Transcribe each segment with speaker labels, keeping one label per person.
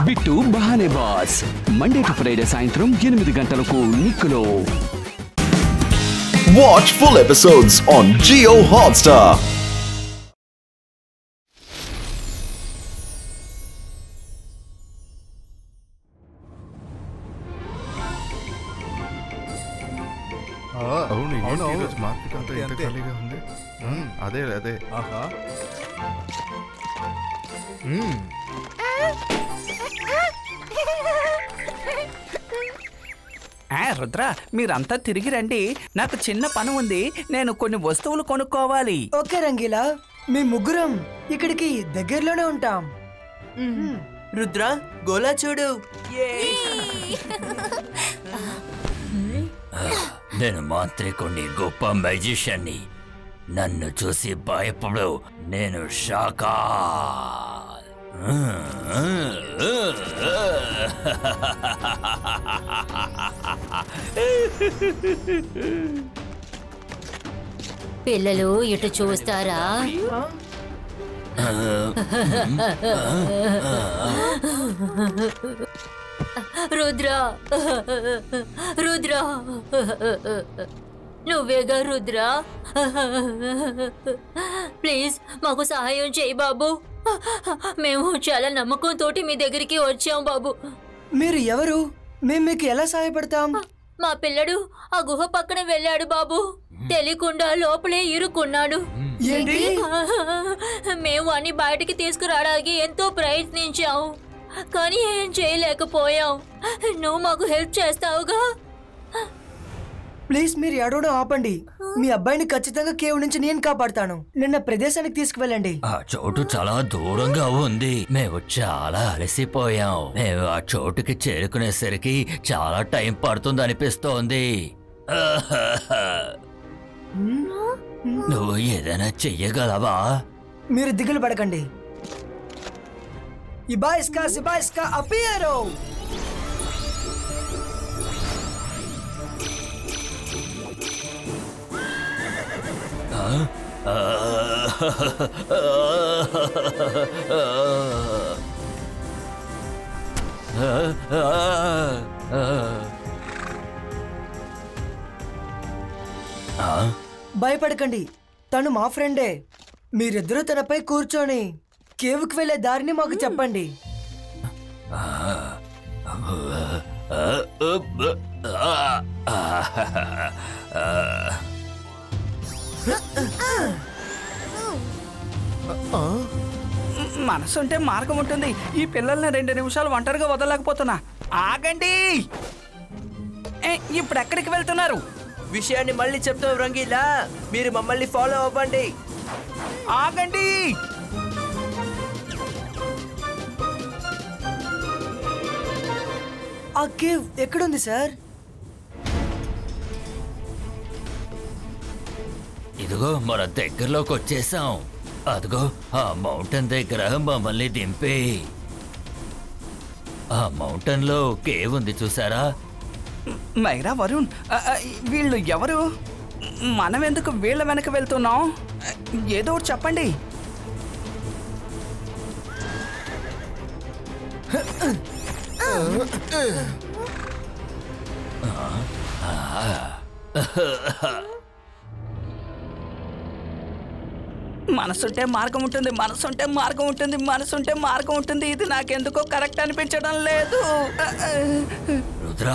Speaker 1: Bit Bahane Baaz Monday to Friday సాయంత్రం 8 గంటలకు నిక్కులో.
Speaker 2: Watch full episodes on Jio Hotstar.
Speaker 3: Market అంతా ఎంత ఖాళీగా ఉంది. అదే అదే
Speaker 4: రుద్ర, మీరంతా తిరిగి రండి. నాకు చిన్న పని ఉంది. నేను కొన్ని వస్తువులు కొనుక్కోవాలి.
Speaker 5: ఓకే రంగీలా, మీ ముగ్గురం ఇక్కడికి దగ్గరలోనే ఉంటాం.
Speaker 6: రుద్ర, గోలా చూడు.
Speaker 7: నేను మాంత్రికుణ్ణి, గొప్ప మ్యాజిషియన్ని. నన్ను చూసి భయపడు. నేను షాకా.
Speaker 8: పిల్లలు ఇటు చూస్తారా? రుద్ర, రుద్ర, నువ్వేగా రుద్ర? ప్లీజ్ మాకు సహాయం చేయి బాబు. మేము చాలా నమ్మకంతో మీ దగ్గరికి వచ్చాం బాబు.
Speaker 5: మీరు ఎవరు? మేము మీకు ఎలా సహాయపడతాం?
Speaker 8: మా పిల్లడు ఆ గుహ పక్కన వెళ్ళాడు బాబు. తెలియకుండా లోపలే ఇరుక్కున్నాడు. మేము అన్ని బయటికి తీసుకురావడానికి ఎంతో ప్రయత్నించాం, కానీ ఏం చేయలేకపోయాం. నువ్వు మాకు హెల్ప్ చేస్తావుగా?
Speaker 5: ప్లీజ్ మీరు ఏడవడం ఆపండి. మీ అబ్బాయిని ఖచ్చితంగా కేవ్ నుంచి నేను కాపాడుతాను. నిన్న ప్రదేశానికి తీసుకువెళ్ళండి.
Speaker 7: ఆ చోటు చాలా దూరంగా ఉంది. మేము చాలా అలసిపోయాం. మేము ఆ చోటుకి చేరుకునేసరికి చాలా టైం పడుతుంది అనిపిస్తోంది. నువ్వు ఏదైనా చెయ్యగలవా?
Speaker 5: మీరు దిగులు పడకండి. ఇబాయిస్కా అపియరో. భయపడకండి, తను మా ఫ్రెండే. మీరిద్దరూ తనపై కూర్చొని కేవ్కి వెళ్లే దారిని మాకు చెప్పండి.
Speaker 4: మనసుంటే మార్గం ఉంటుంది. ఈ పిల్లల్ని 2 నిమిషాలు ఒంటరిగా వదలలేకపోతున్నా. ఆగండి. ఇప్పుడు ఎక్కడికి వెళ్తున్నారు?
Speaker 6: విషయాన్ని మళ్ళీ చెప్తాం రంగీలా, మీరు మమ్మల్ని ఫాలో అవ్వండి.
Speaker 4: ఆగండి.
Speaker 5: ఆ కేవ్ ఎక్కడుంది సార్?
Speaker 7: ఇదిగో మన దగ్గరలోకి వచ్చేసాం. అదిగో ఆ మౌంటైన్ దగ్గర మమ్మల్ని దింపి. ఆ మౌంటైన్ లో కేవ్ ఉంది, చూసారా?
Speaker 4: మైరా, వరుణ్, వీళ్ళు ఎవరు? మనం ఎందుకు వీళ్ళ వెనక వెళ్తున్నాం? ఏదో ఒకటి చెప్పండి. మనసుంటే మార్గం ఉంటుంది, మనసుంటే మార్గం ఉంటుంది, మనసుంటే మార్గం ఉంటుంది. ఇది నాకెందుకో కరెక్ట్ అనిపించడం లేదు.
Speaker 7: రుద్ర,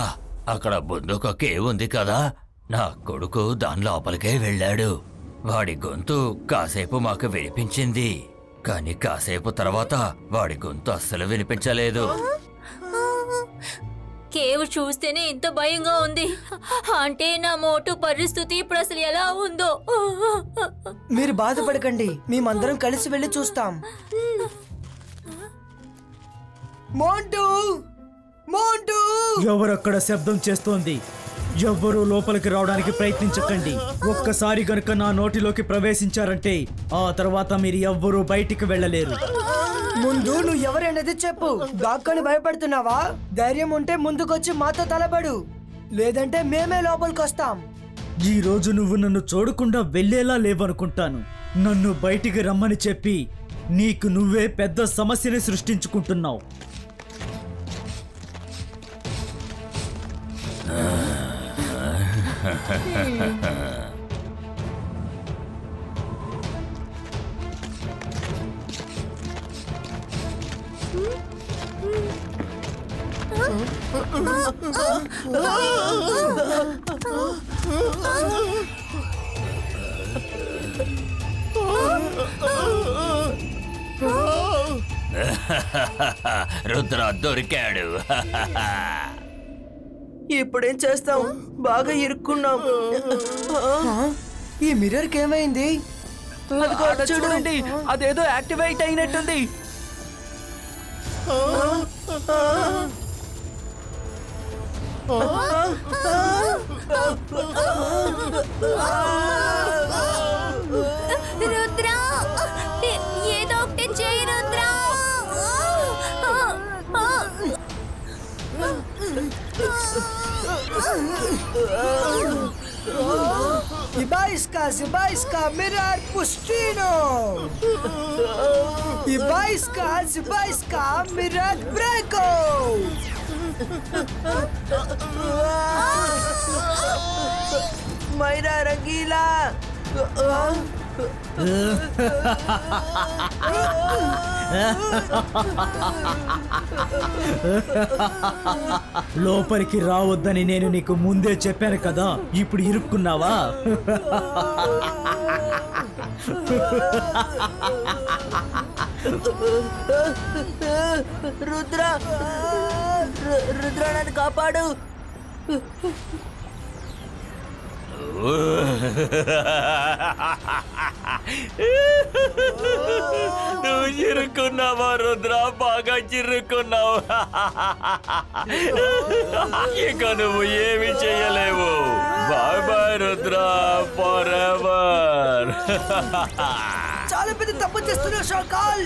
Speaker 7: అక్కడ ముందుకు కేవ్ ఉంది కదా, నా కొడుకు దాని లోపలికే వెళ్ళాడు. వాడి గొంతు కాసేపు మాకు వినిపించింది, కానీ కాసేపు తర్వాత వాడి గొంతు అస్సలు వినిపించలేదు.
Speaker 8: కేవ్ చూస్తేనే ఇంత భయంగా ఉంది. అంటే నా మోటు పరిస్థితి ఇప్పుడు అసలు ఎలా ఉందో.
Speaker 5: మీరు బాధపడకండి, మేమందరం కలిసి వెళ్ళి చూస్తాం. మోంటూ, మోంటూ!
Speaker 9: ఎవరక్కడ శబ్దం చేస్తోంది? ఎవ్వరూ లోపలికి రావడానికి ప్రయత్నించకండి. ఒక్కసారి గనుక నా నోటిలోకి ప్రవేశించారంటే ఆ తర్వాత మీరు ఎవ్వరూ బయటికి వెళ్ళలేరు.
Speaker 5: ముందు నువ్వు ఎవరనేది చెప్పు. దాక్కొని భయపడుతున్నావా? ధైర్యం ఉంటే ముందుకొచ్చి మాతో తలబడు, లేదంటే మేమే లోపలికి వస్తాం.
Speaker 9: ఈ రోజు నువ్వు నన్ను చూడకుండా వెళ్ళేలా లేవనుకుంటాను. నన్ను బయటికి రమ్మని చెప్పి నీకు నువ్వే పెద్ద సమస్యని సృష్టించుకుంటున్నావు.
Speaker 7: రుద్ర దొరికాడు.
Speaker 6: ఇప్పుడేం చేస్తాం? బాగా ఇరుక్కున్నాం.
Speaker 5: ఈ మిర్రర్ కి ఏమైంది?
Speaker 4: చూడండి, అదేదో యాక్టివేట్ అయినట్టుంది.
Speaker 8: రుద్ర, ఏదో ఒకటి చేయి Rudra.
Speaker 5: Ibaiska, mirar Pustino. Ibaiska, mirar Breco.
Speaker 6: Myra Rangeela.
Speaker 9: లోపలికి రావద్దని నేను నీకు ముందే చెప్పాను కదా, ఇప్పుడు ఇరుక్కున్నావా?
Speaker 6: రుద్ర, రుద్ర నన్ను కాపాడు.
Speaker 7: నువ్వు చిరుక్కున్నావా రుద్ర? బాగా చిరుక్కున్నావు. ఇక నువ్వు ఏమి చేయలేవు. Bye bye Rudra, forever.
Speaker 5: చాలా పెద్ద తప్పు చేస్తున్నా షాకాల్.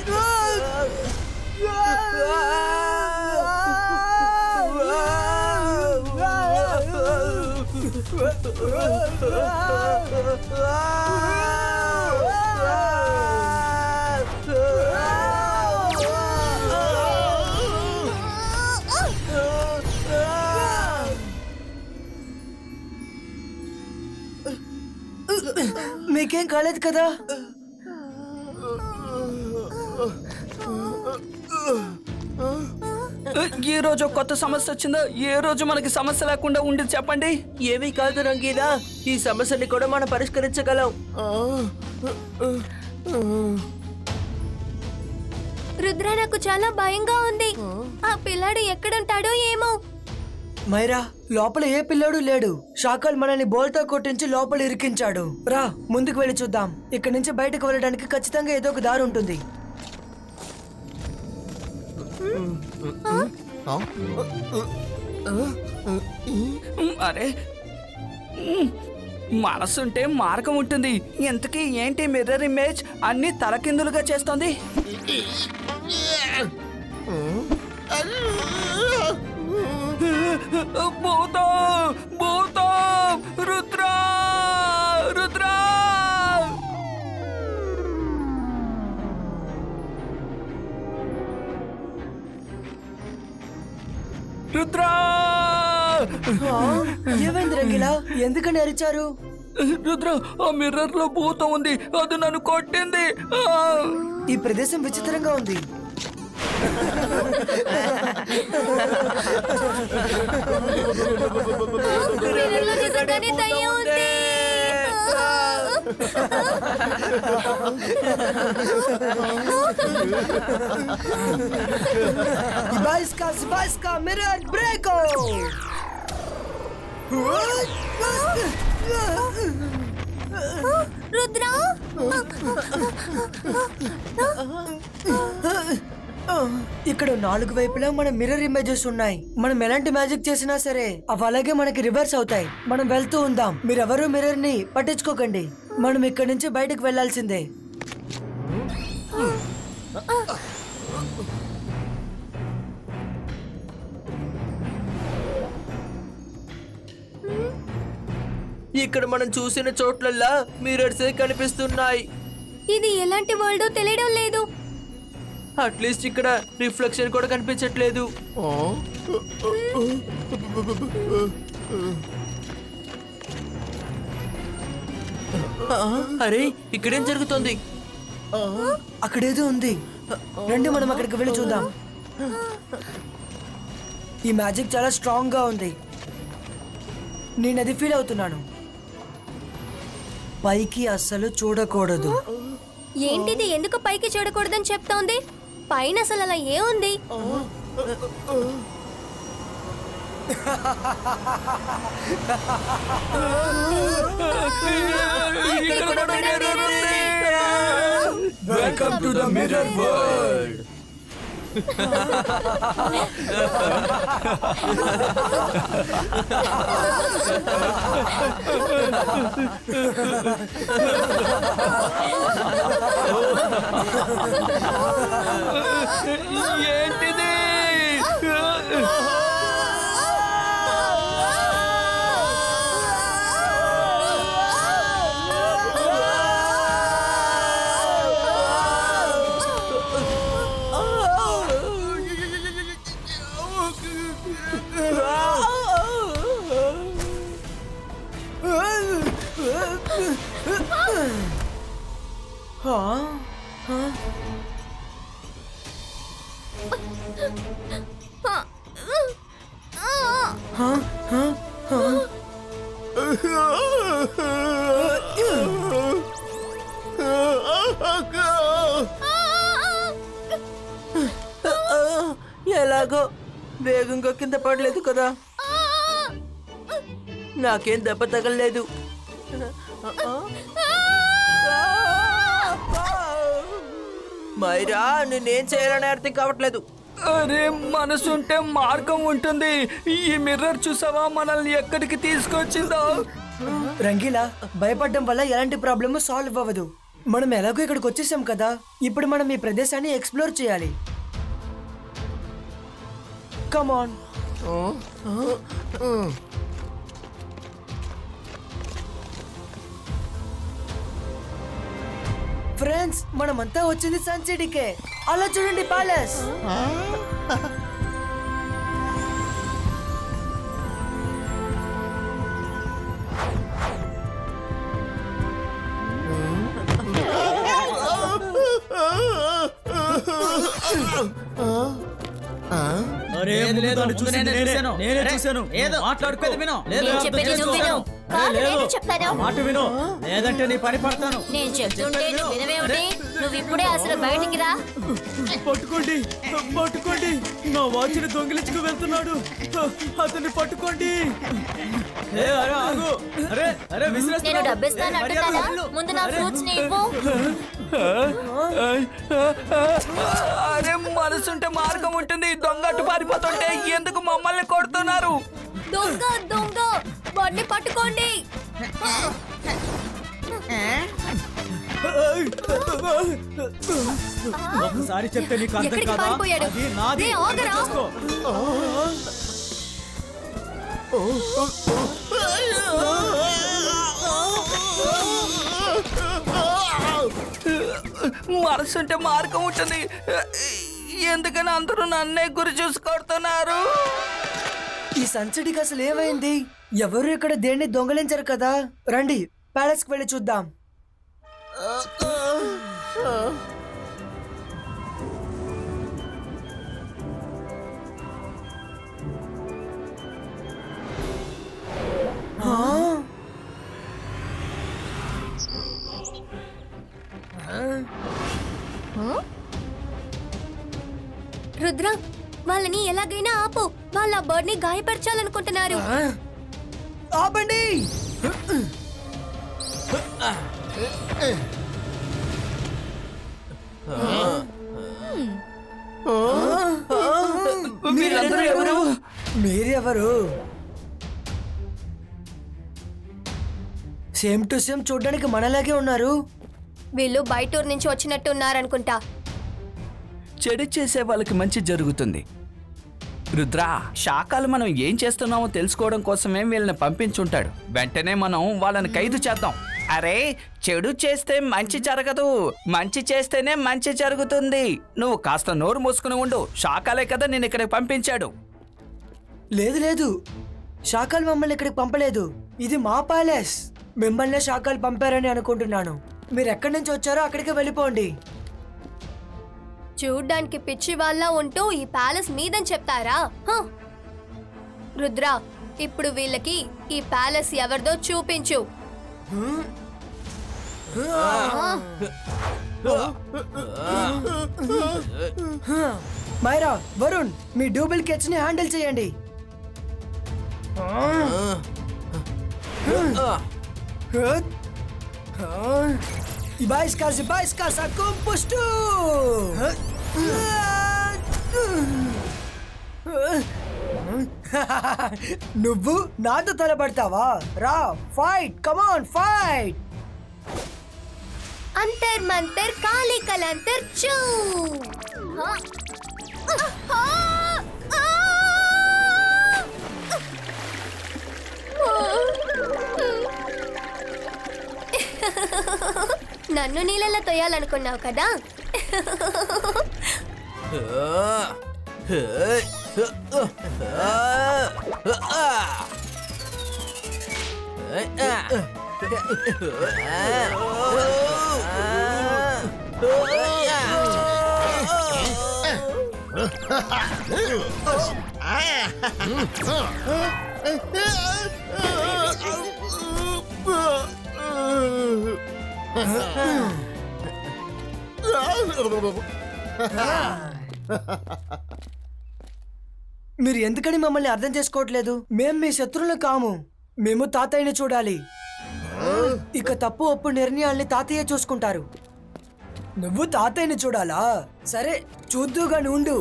Speaker 5: మీకేం కాలేదు కదా?
Speaker 4: ఈ రోజు కొత్త సమస్య వచ్చిందా? ఏ రోజు మనకి సమస్య లేకుండా ఉండేది చెప్పండి.
Speaker 6: ఏమీ కాదు రంగీలా, ఈ సమస్యని కూడా మనం పరిష్కరించగలం.
Speaker 8: రుద్ర, నాకు చాలా భయంగా ఉంది. ఆ పిల్లాడు ఎక్కడుంటాడో ఏమో.
Speaker 5: మైరా, లోపల ఏ పిల్లాడు లేడు. షాకాల్ మనల్ని బోల్తో కొట్టించి లోపల ఇరికించాడు. రా, ముందుకు వెళ్ళి చూద్దాం. ఇక్కడి నుంచి బయటకు వెళ్ళడానికి ఖచ్చితంగా ఏదో ఒక దారి ఉంటుంది.
Speaker 4: అరే, మనసుంటే మార్గం ఉంటుంది. ఇంతకీ ఏంటి మిర్రర్ ఇమేజ్ అన్ని తలకిందులుగా చేస్తోంది? భూతం, భూతం, రుద్ర, రుద్ర. రుద్ర,
Speaker 5: ఏమైంది రంగిలా? ఎందుకని అరిచారు?
Speaker 4: రుద్ర, ఆ మిర్రర్ లో భూతం ఉంది. అది నన్ను కొట్టింది.
Speaker 5: ఈ ప్రదేశం విచిత్రంగా ఉంది.
Speaker 8: మిర్రర్లో నిజంగానే దయ్యం ఉంది.
Speaker 5: Ibaiska, mirar Breco.
Speaker 8: రుద్ర,
Speaker 5: ఇక్కడ 4 వైపులా మన మిర్రర్ ఇమేజెస్ ఉన్నాయి. మనం ఎలాంటి మ్యాజిక్ చేసినా సరే అవి అలాగే మనకి రివర్స్ అవుతాయి. మనం వెళ్తూ ఉందాం. మీరెవరూ మిర్రర్ ని పట్టించుకోకండి. మనం ఇక్కడి నుంచి బయటకు వెళ్లాల్సిందే.
Speaker 6: ఇక్కడ మనం చూసిన చోట్లల్లా మిర్రర్సే కనిపిస్తున్నాయి.
Speaker 8: ఇది ఎలాంటి వరల్డో తెలియడం లేదు.
Speaker 6: అట్లీస్ట్ ఇక్కడ రిఫ్లెక్షన్ కూడా కనిపించట్లేదు. అరే ఇక్కడేం జరుగుతుంది?
Speaker 5: అక్కడేదో ఉంది, రండి మనం అక్కడికి వెళ్ళి చూద్దాం. ఈ మ్యాజిక్ చాలా స్ట్రాంగ్ గా ఉంది, నేను అది ఫీల్ అవుతున్నాను. పైకి అస్సలు చూడకూడదు.
Speaker 10: ఏంటిది? ఎందుకు పైకి చూడకూడదని చెప్తోంది? పైన అసలు అలా ఏముంది?
Speaker 4: Welcome to the mirror world. ఏంటిది?
Speaker 6: ఎలాగో వేగంగా కింద పడలేదు కదా, నాకేం దెబ్బ తగలలేదు. మైరా, నేనేం చేయాలని అర్థం కావట్లేదు.
Speaker 4: అరే, మనసుంటే మార్గం ఉంటుంది. ఈ మిర్రర్ చూసావా మనల్ని ఎక్కడికి తీసుకొచ్చిందో?
Speaker 5: రంగీలా, భయపడడం వల్ల ఎలాంటి ప్రాబ్లమ్ సాల్వ్ అవ్వదు. మనం ఎలాగో ఇక్కడికి వచ్చేసాం కదా, ఇప్పుడు మనం ఈ ప్రదేశాన్ని ఎక్స్ప్లోర్ చేయాలి. Come on. ఫ్రెండ్స్, మనమంతా వచ్చింది సన్ సిటీకే. అలా చూడండి ప్యాలెస్.
Speaker 9: అరే, ముందు చూసింది నేనే చూశాను. మాట్లాడుకోదు, విను.
Speaker 8: నేను చెప్పేది నువ్వు విను. కాదు, నేనే చెప్తాను.
Speaker 9: మాట విను, లేదంటే నీ పని పడతాను.
Speaker 8: నేను చెప్తుంటే నువ్వు వినవేమిటి? నువ్వు ఇప్పుడే అసలు బయటికి రా.
Speaker 9: పట్టుకోండి, పట్టుకోండి. నా వాచ్ని దొంగిలించుకు వెళ్తున్నాడు. అతన్ని పట్టుకోండి.
Speaker 8: నేను డబ్బిస్తాను అంటున్నానా? ముందు నా ఫ్రూట్స్ ని ఇవ్వు.
Speaker 4: అరే, మనసుంటే మార్గం ఉంటుంది. దొంగ అటు పారిపోతుంటే ఎందుకు మమ్మల్ని కొడుతున్నారు?
Speaker 10: దొంగ దొంగ, వాడిని పట్టుకోండి.
Speaker 9: ఒకసారి చెప్తే నీకు అర్థం
Speaker 10: ఎక్కడికి
Speaker 9: కాదా?
Speaker 10: పారిపోయాడు?
Speaker 9: అది నాది.
Speaker 10: రే, ఆగరా.
Speaker 9: తీసుకో.
Speaker 4: మనసుంటే మార్గం ఉంటుంది. ఎందుకని అందరూ నన్నే గురి చూసుకొడుతున్నారు?
Speaker 5: ఈ సన్ సిటీకి అసలు ఏమైంది? ఎవరు ఇక్కడ దేన్ని దొంగలించరు కదా. రండి ప్యాలెస్ కి వెళ్ళి చూద్దాం.
Speaker 10: రుద్ర, వాళ్ళని ఎలాగైనా ఆపు. వాళ్ళ బర్డ్ ని గాయపరచాలనుకుంటున్నారు.
Speaker 5: ఆపండి.
Speaker 4: మీరందరూ ఎవరు?
Speaker 5: మీరెవరు? సేమ్ టు సేమ్ చూడడానికి మనలాగే ఉన్నారు.
Speaker 10: వీళ్ళు బయటూరు నుంచి వచ్చినట్టు ఉన్నారనుకుంటా.
Speaker 4: చెడు చేసే వాళ్ళకి మంచి జరుగుతుంది. రుద్ర, శాఖలు మనం ఏం చేస్తున్నామో తెలుసుకోవడం కోసమే వీళ్ళని పంపించుంటాడు. వెంటనే మనం వాళ్ళని ఖైదు చేద్దాం. అరే, చెడు చేస్తే మంచి జరగదు, మంచి చేస్తేనే మంచి జరుగుతుంది. నువ్వు కాస్త నోరు మూసుకుని ఉండు. శాఖలే కదా నేను ఇక్కడికి పంపించాడు.
Speaker 5: లేదు లేదు, శాఖలు మమ్మల్ని ఇక్కడికి పంపలేదు. ఇది మా ప్యాలెస్. మిమ్మల్ని శాఖలు పంపారని అనుకుంటున్నాను. మీరు ఎక్కడి నుంచి వచ్చారో అక్కడికి వెళ్ళిపోండి.
Speaker 10: చూడ్డానికి పిచ్చి వాళ్ళ ఉంటూ ఈ ప్యాలెస్ మీదని చెప్తారా? రుద్ర, ఇప్పుడు వీళ్ళకి ఈ ప్యాలెస్ ఎవరిదో చూపించు.
Speaker 5: మైరా, వరుణ్, మీ డూప్లికేట్స్ ని హ్యాండిల్ చేయండి. Ibaiskar kumpustu. నువ్వు నాతో తలపడతావా? రా, ఫైట్, కమాన్ ఫైట్.
Speaker 10: అంతర్ మంతర్ కాళీ కలంతర్ చూ. నన్ను నీళ్ళలో తోయాలనుకున్నావు కదా?
Speaker 5: మీరు ఎందుకని మమ్మల్ని అర్థం చేసుకోవట్లేదు? మేం మీ శత్రువులు కాము. మేము తాతయ్యని చూడాలి. ఇక తప్పు ఒప్పు నిర్ణయాల్ని తాతయ్య చూసుకుంటారు. నువ్వు తాతయ్యని చూడాలా? సరే, చూద్దుగాని ఉండు.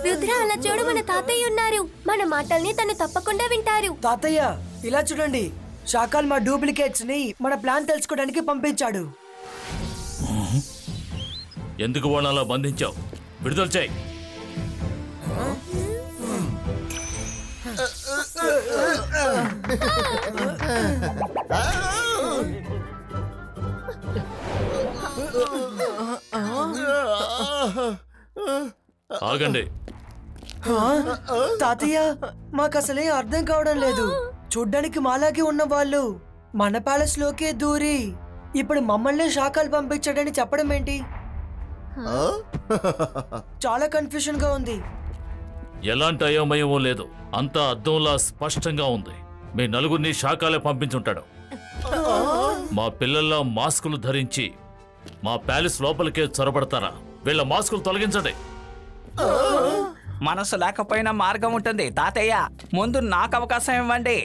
Speaker 10: రుద్ర, అలా చూడు, మన తాతయ్య ఉన్నారు. మన మాటల్ని తను తప్పకుండా వింటారు.
Speaker 5: తాతయ్య, ఇలా చూడండి. శాఖల్ మా డూప్లికేట్స్ ని మన ప్లాన్ తెలుసుకోవడానికి పంపించాడు.
Speaker 11: ఎందుకు వాళ్ళ అలా బంధించావు? విడుదల చేయి. ఆగండి.
Speaker 5: తాతయ్య, మాకు అసలే అర్థం కావడం లేదు. చూడ్డానికి మాలాగే ఉన్న వాళ్ళు మన ప్యాలెస్ లోకే దూరి ఇప్పుడు మమ్మల్ని శాఖలు పంపించాడని చెప్పడం ఏంటి? చాలా కన్ఫ్యూషన్ గా ఉంది.
Speaker 11: ఎలాంటి అయోమయమో లేదు, అంతా అద్దంలా స్పష్టంగా ఉంది. మీ నలుగురిని శాఖలే పంపించుంటాడు. మా పిల్లల్లో మాస్కులు ధరించి మా ప్యాలెస్ లోపలికే చొరబడతారా? వీళ్ళ మాస్కులు తొలగించండి.
Speaker 4: మనసు లేకపోయినా మార్గం ఉంటుంది. తాతయ్య, ముందు నాకు అవకాశం ఇవ్వండి.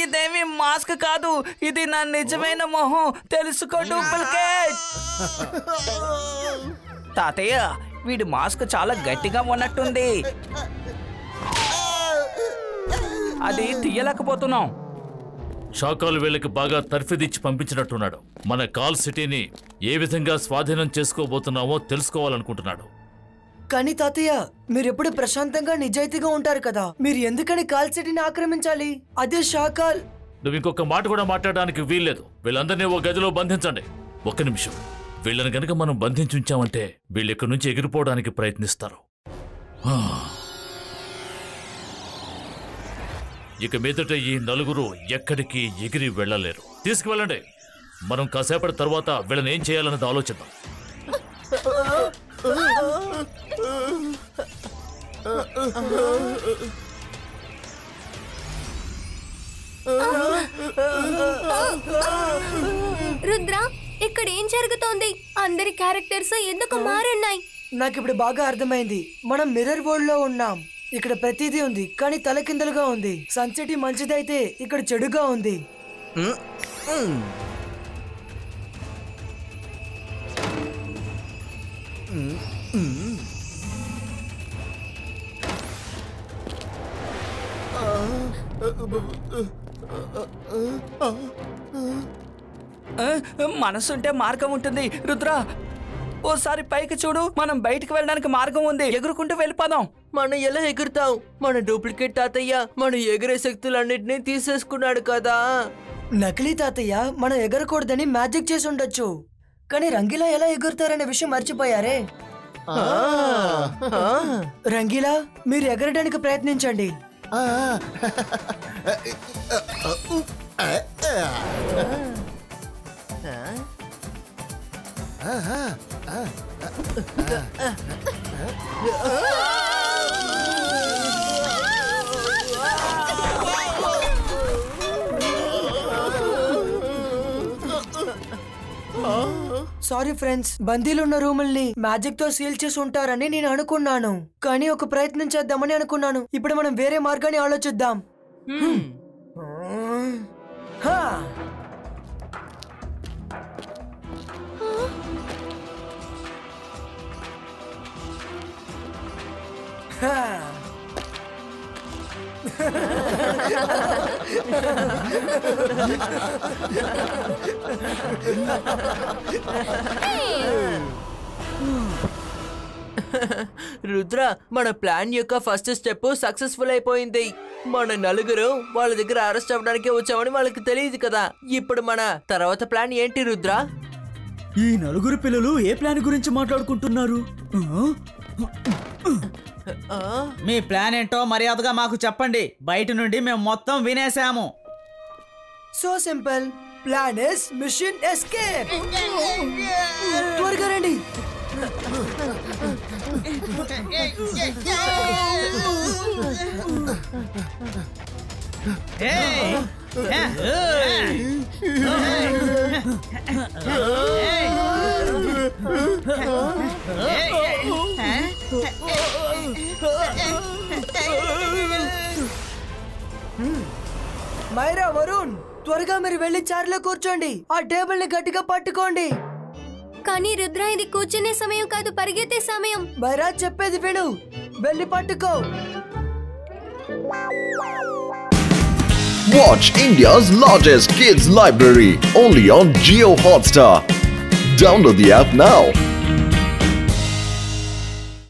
Speaker 4: ఇదేమి మాస్క్ కాదు, ఇది నా నిజమైన మొహం. తెలుసుకో డూప్లికేట్. తాతయ్య, వీడి మాస్క్ చాలా గట్టిగా ఉన్నట్టుంది. అది తీయలేకపోతున్నాం.
Speaker 11: శాఖలు వీళ్ళకి బాగా తర్ఫీదిచ్చి పంపించినట్టున్నాడు. మన కాల్ సిటీని ఏ విధంగా స్వాధీనం చేసుకోబోతున్నామో తెలుసుకోవాలనుకుంటున్నాడు.
Speaker 5: కానీ తాతయ్య, మీరు ఎప్పుడు ప్రశాంతంగా నిజాయితీగా ఉంటారు కదా. మీరు ఎందుకని కాల్ సిటీని ఆక్రమించాలి? అదే శాఖల్.
Speaker 11: నువ్వు ఇంకొక మాట కూడా మాట్లాడడానికి వీల్లేదు. వీళ్ళందరినీ ఓ గదిలో బంధించండి. ఒక్క నిమిషం. వీళ్ళని గనక మనం బంధించుంచామంటే వీళ్ళు ఇక్కడి నుంచి ఎగిరిపోవడానికి ప్రయత్నిస్తారు. ఇక మీదట ఈ నలుగురు ఎక్కడికి ఎగిరి వెళ్ళలేరు. తీసుకువెళ్ళండి. మనం కాసేపటి తర్వాత వీళ్ళని ఏం చేయాలన్నది ఆలోచిద్దాం.
Speaker 10: రుద్ర, ఇక్కడ ఏం జరుగుతోంది? అందరి క్యారెక్టర్స్ ఎందుకు మారున్నాయి?
Speaker 5: నాకు ఇప్పుడు బాగా అర్థమైంది. మనం మిర్రర్ వరల్డ్ లో ఉన్నాం. ఇక్కడ ప్రతిదీ ఉంది, కానీ తలకిందలుగా ఉంది. సన్సిటీ మంచిదైతే ఇక్కడ చెడుగా ఉంది.
Speaker 4: మనసుంటే మార్గం ఉంటుంది. రుద్ర, ఓసారి పైకి చూడు. మనం బయటికి వెళ్ళడానికి మార్గం ఉంది. ఎగురుకుంటూ వెళ్ళిపోదాం.
Speaker 6: మనం ఎలా ఎగురుతాం? మన డూప్లికేట్ తాతయ్య మన ఎగిరే శక్తులన్నిటినీ తీసేసుకున్నాడు కదా.
Speaker 5: నకిలీ తాతయ్య మనం ఎగరకూడదని మ్యాజిక్ చేసి ఉండొచ్చు. కానీ రంగీలా ఎలా ఎగురుతారనే విషయం మర్చిపోయారే. రంగీలా, మీరు ఎగరడానికి ప్రయత్నించండి. సారీ ఫ్రెండ్స్, బందీలున్న రూముల్ని మ్యాజిక్ తో సీల్ చేసి ఉంటారని నేను అనుకున్నాను. కానీ ఒక ప్రయత్నం చేద్దామని అనుకున్నాను. ఇప్పుడు మనం వేరే మార్గాన్ని ఆలోచిద్దాం.
Speaker 6: రుద్ర, మన ప్లాన్ యొక్క ఫస్ట్ స్టెప్ సక్సెస్ఫుల్ అయిపోయింది. మన నలుగురు వాళ్ళ దగ్గర అరెస్ట్ అవ్వడానికి వచ్చామని వాళ్ళకి తెలియదు కదా. ఇప్పుడు మన తర్వాత ప్లాన్ ఏంటి రుద్ర?
Speaker 9: ఈ నలుగురు పిల్లలు ఏ ప్లాన్ గురించి మాట్లాడుకుంటున్నారు? మీ ప్లాన్ ఏంటో మర్యాదగా మాకు చెప్పండి. బయట నుండి మేము మొత్తం వినేసాము.
Speaker 5: So simple. Plan is mission escape. త్వరగా రండి. మైరా, వరుణ్, త్వరగా మీరు వెళ్ళి చైర్లో కూర్చోండి. ఆ టేబుల్ ని గట్టిగా పట్టుకోండి.
Speaker 10: కానీ రుద్ర, ఇది కూర్చునే సమయం కాదు, పరిగెత్తే సమయం.
Speaker 5: మైరా, చెప్పేది విను. వెళ్ళి పట్టుకో.
Speaker 2: Watch India's largest kids library only on Jio Hotstar. Download the app now.